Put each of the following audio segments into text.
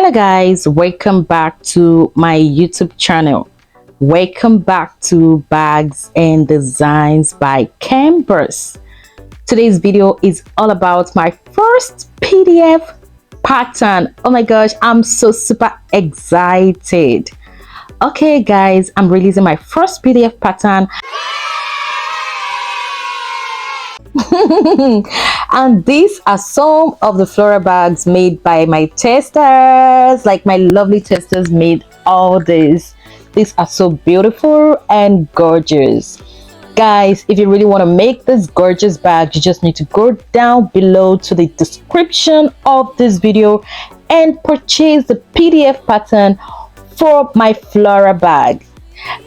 Hello guys, welcome back to my YouTube channel. Welcome back to Bags and Designs by Khembuzz. Today's video is all about my first PDF pattern. Oh my gosh, I'm so super excited. Okay guys, I'm releasing my first PDF pattern. And these are some of the floral bags made by my testers. Like my lovely testers made all this. These are so beautiful and gorgeous. Guys, if you really want to make this gorgeous bag, you just need to go down below to the description of this video and purchase the PDF pattern for my floral bag.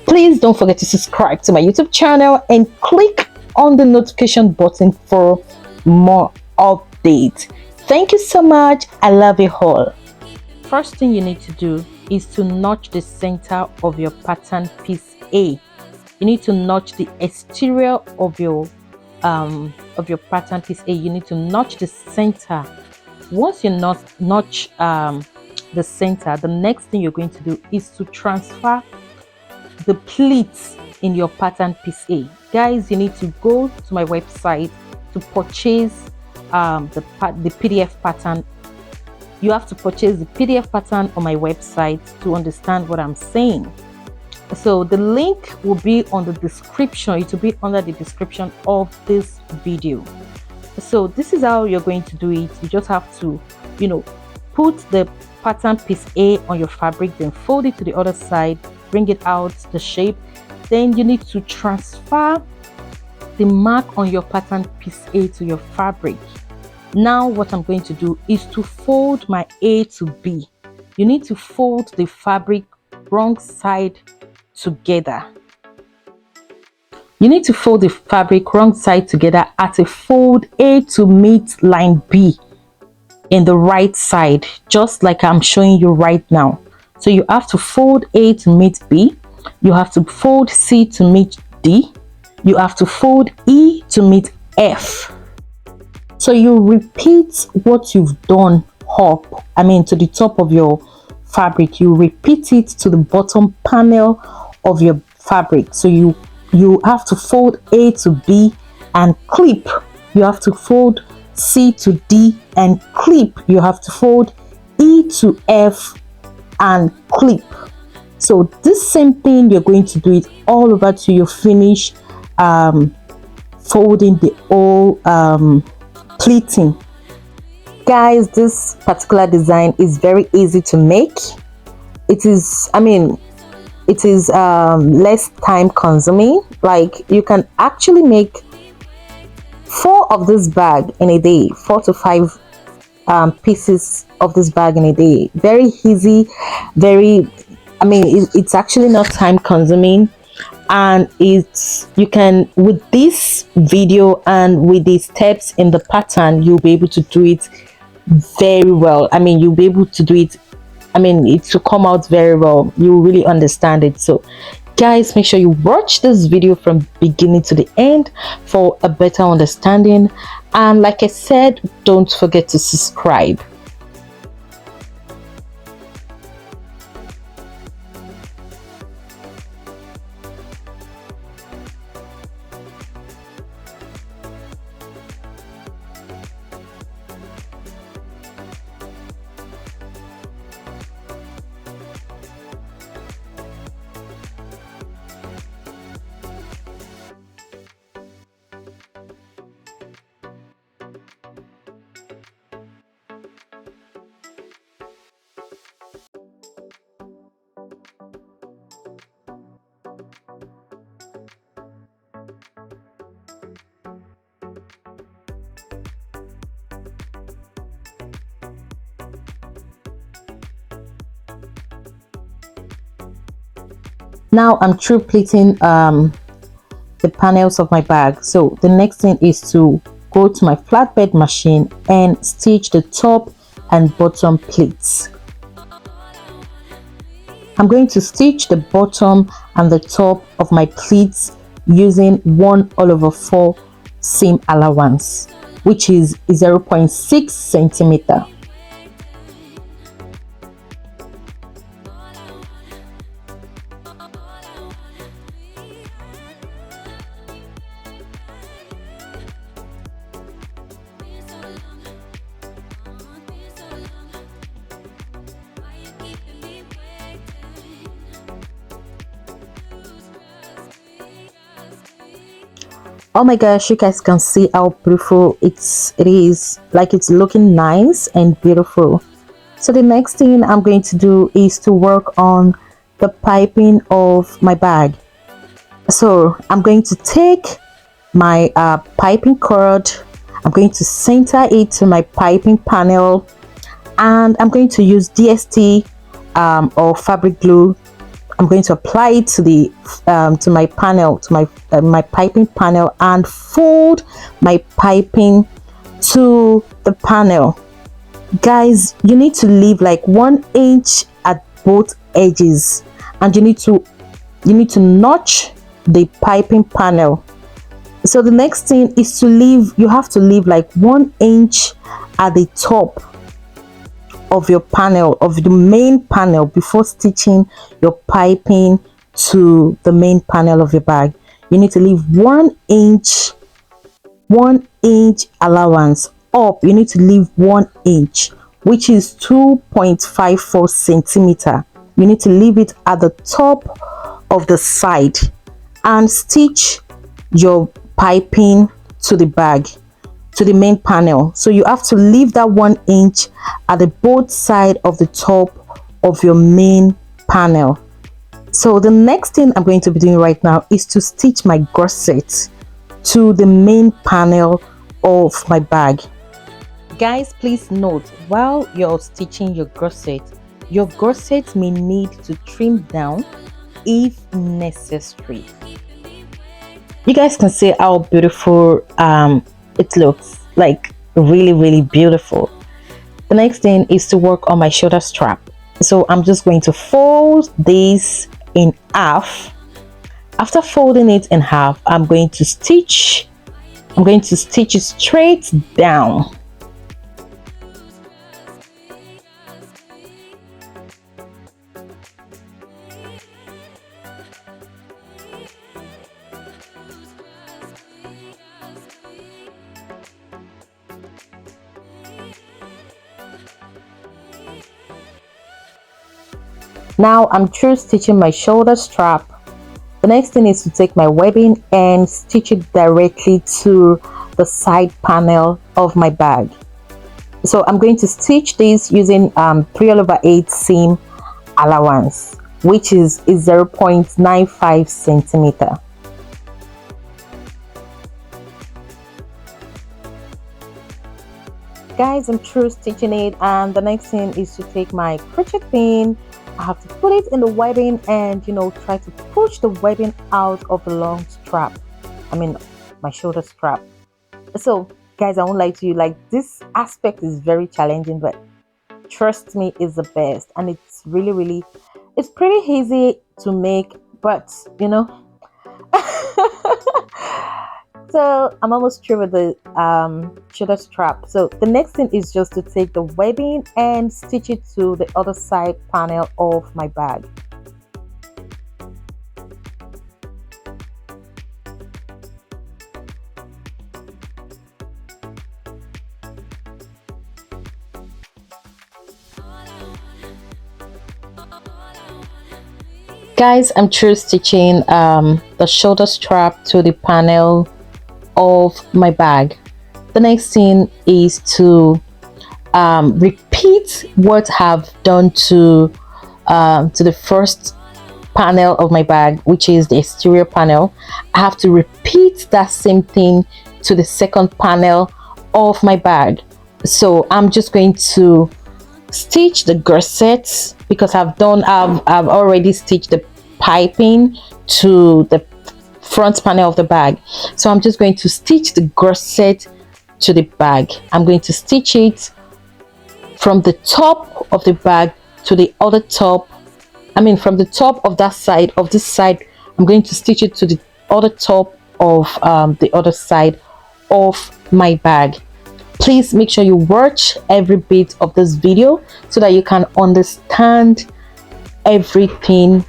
Please don't forget to subscribe to my YouTube channel and click on the notification button for more updates. Thank you so much. I love you all. First thing you need to do is to notch the center of your pattern piece A. You need to notch the exterior of your pattern piece A. You need to notch the center. Once you notch the center, the next thing you're going to do is to transfer the pleats in your pattern piece A. Guys, you need to go to my website to purchase the PDF pattern. You have to purchase the PDF pattern on my website to understand what I'm saying. So the link will be on the description. It will be under the description of this video. So this is how you're going to do it. You just have to, put the pattern piece A on your fabric, then fold it to the other side, bring it out the shape. Then you need to transfer the mark on your pattern piece A to your fabric. Now what I'm going to do is to fold my A to B. You need to fold the fabric wrong side together. You need to fold the fabric wrong side together at a fold A to meet line B in the right side, just like I'm showing you right now. So you have to fold A to meet B. You have to fold C to meet D. You have to fold E to meet F. So you repeat what you've done to the top of your fabric. You repeat it to the bottom panel of your fabric. So you have to fold A to B and clip. You have to fold C to D and clip. You have to fold E to F and clip. So this same thing, you're going to do it all over till you finish folding the whole pleating. Guys, this particular design is very easy to make. It is less time consuming. Like you can actually make 4 of this bag in a day, 4 to 5 pieces of this bag in a day. Very easy, it's actually not time consuming, and you can, with this video and with the steps in the pattern, you'll be able to do it very well. You'll be able to do it, it will come out very well. You really understand it. So guys, make sure you watch this video from beginning to the end for a better understanding, and like I said, don't forget to subscribe. Now I'm through pleating the panels of my bag. So the next thing is to go to my flatbed machine and stitch the top and bottom pleats. I'm going to stitch the bottom and the top of my pleats using 1/4 seam allowance, which is 0.6 centimeter. Oh my gosh, you guys can see how beautiful it is. Like, it's looking nice and beautiful. So the next thing I'm going to do is to work on the piping of my bag. So I'm going to take my piping cord, I'm going to center it to my piping panel, and I'm going to use DST or fabric glue. I'm going to apply it to my panel, to my piping panel, and fold my piping to the panel. Guys, you need to leave like 1 inch at both edges, and you need to notch the piping panel. So the next thing is you have to leave like 1 inch at the top of your panel, of the main panel, before stitching your piping to the main panel of your bag. You need to leave 1 inch allowance up. You need to leave 1 inch, which is 2.54 centimeter. You need to leave it at the top of the side and stitch your piping to the bag, to the main panel. So you have to leave that 1 inch at the both side of the top of your main panel. So the next thing I'm going to be doing right now is to stitch my gusset to the main panel of my bag. Guys, please note, while you're stitching your gusset may need to trim down if necessary. You guys can see how beautiful it looks, like really beautiful. The next thing is to work on my shoulder strap. So I'm just going to fold this in half. After folding it in half, I'm going to stitch it straight down. Now I'm through stitching my shoulder strap. The next thing is to take my webbing and stitch it directly to the side panel of my bag. So I'm going to stitch this using 3/8 seam allowance, which is 0.95 centimeter. Guys, I'm through stitching it, and the next thing is to take my crochet pin. I have to put it in the webbing and try to push the webbing out of the long strap, my shoulder strap. So guys, I won't lie to you, like, this aspect is very challenging, but trust me, it's the best, and it's really it's pretty easy to make, but so I'm almost through with the shoulder strap. So the next thing is just to take the webbing and stitch it to the other side panel of my bag. Guys, I'm through stitching the shoulder strap to the panel of my bag. The next thing is to repeat what I've done to the first panel of my bag, which is the exterior panel. I have to repeat that same thing to the second panel of my bag. So I'm just going to stitch the gussets, because I've already stitched the piping to the front panel of the bag. So I'm just going to stitch the gusset to the bag. I'm going to stitch it from the top of the bag to the other top. From the top of that side, of this side, I'm going to stitch it to the other top of the other side of my bag. Please make sure you watch every bit of this video so that you can understand everything.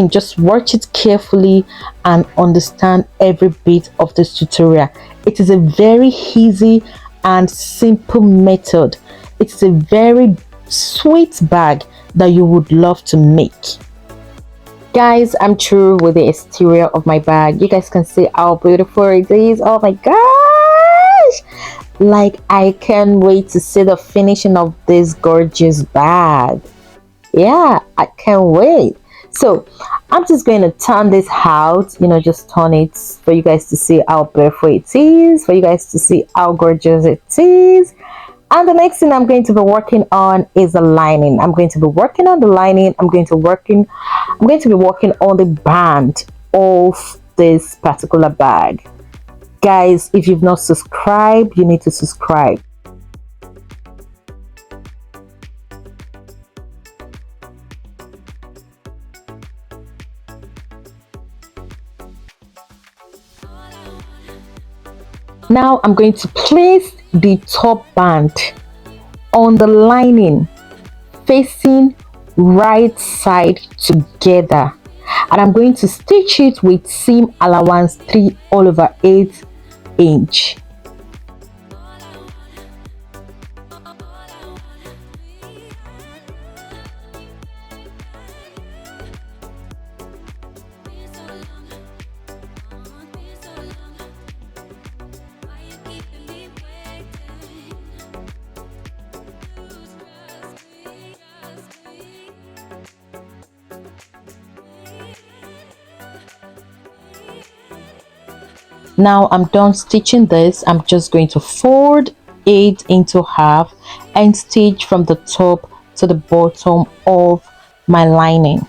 Just watch it carefully and understand every bit of this tutorial. It is a very easy and simple method. It's a very sweet bag that you would love to make. Guys, I'm through with the exterior of my bag. You guys can see how beautiful it is. Oh my gosh! Like, I can't wait to see the finishing of this gorgeous bag. Yeah, I can't wait. So I'm just going to turn this out, just turn it for you guys to see how beautiful it is, for you guys to see how gorgeous it is. And the next thing I'm going to be working on is the lining. I'm going to be working on the lining. I'm going to be working on the band of this particular bag. Guys, if you've not subscribed, you need to subscribe. Now I'm going to place the top band on the lining facing right side together, and I'm going to stitch it with seam allowance 3/8 inch. Now I'm done stitching this. I'm just going to fold it into half and stitch from the top to the bottom of my lining.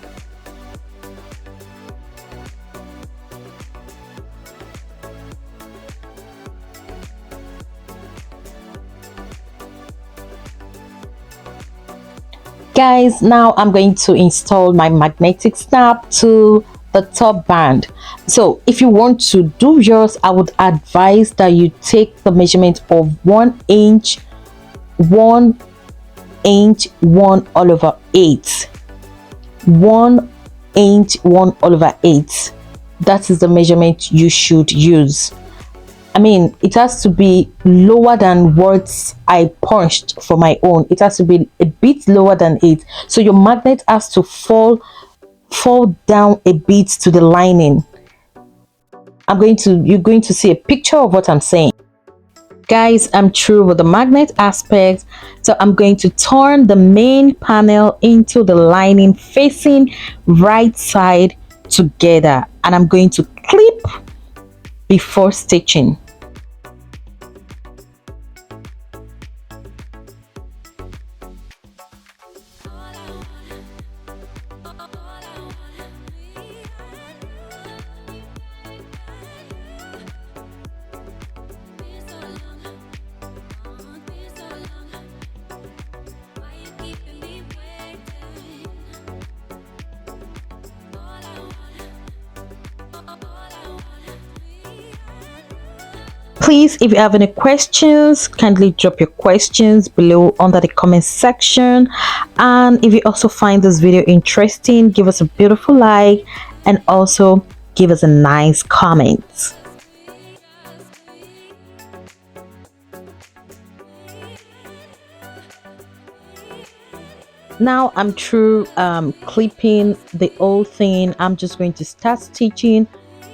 Guys, now I'm going to install my magnetic snap to the top band. So if you want to do yours, I would advise that you take the measurement of 1 inch, 1 inch, 1/8, 1 inch, 1/8. That is the measurement you should use. I mean, it has to be lower than what I punched for my own. It has to be a bit lower than it. So your magnet has to fall down a bit to the lining. You're going to see a picture of what I'm saying. Guys, I'm through with the magnet aspect. So I'm going to turn the main panel into the lining facing right side together, and I'm going to clip before stitching. Please, if you have any questions, kindly drop your questions below under the comment section. And if you also find this video interesting, give us a beautiful like and also give us a nice comment. Now I'm through clipping the whole thing. I'm just going to start stitching.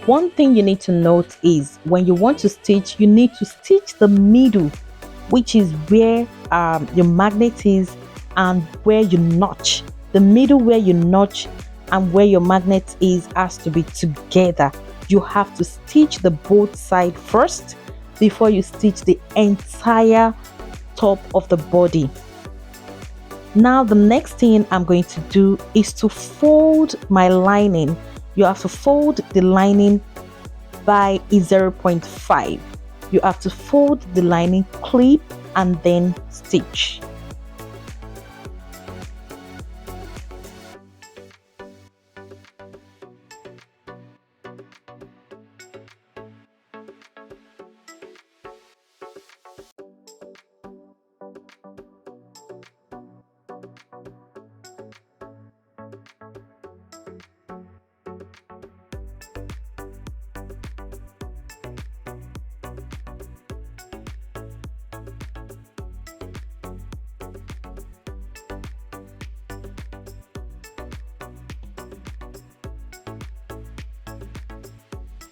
One thing you need to note is when you want to stitch, you need to stitch the middle, which is where your magnet is and where you notch. The middle where you notch and where your magnet is has to be together. You have to stitch the both side first before you stitch the entire top of the body. Now the next thing I'm going to do is to fold my lining. You have to fold the lining by 0.5. You have to fold the lining, clip and then stitch.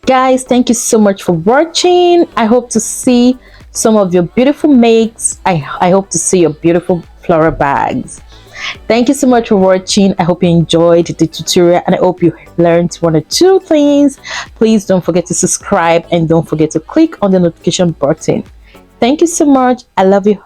Guys, thank you so much for watching. I hope to see some of your beautiful makes. I hope to see your beautiful floral bags. Thank you so much for watching. I hope you enjoyed the tutorial and I hope you learned one or two things. Please don't forget to subscribe and don't forget to click on the notification button. Thank you so much. I love you.